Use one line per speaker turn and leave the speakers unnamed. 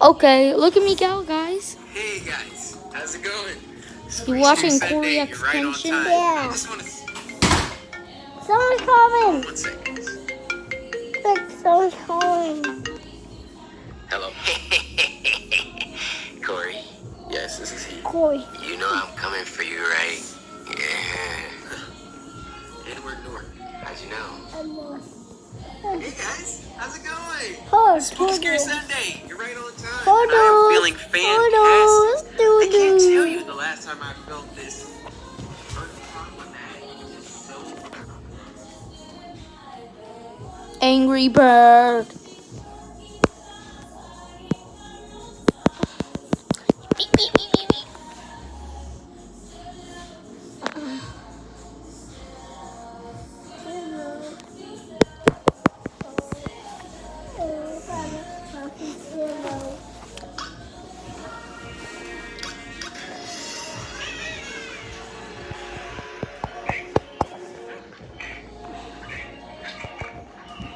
Okay, look at me go, guys.
Hey guys, how's it going?
You watching
Sunday,
Corey
you're right on
Extension?
time.
Yeah.
I just want to...
Someone's calling.
1 second.
Look, someone's calling.
Hello. Corey? Yes, this is he.
Corey.
You know I'm coming for you, right? Yeah. Edward Norton, how'd you know? Hey guys, how's it going? Spooky Scary Sunday, you're right on time. I am feeling fantastic. I can't tell you the last time I felt this.
Angry Bird.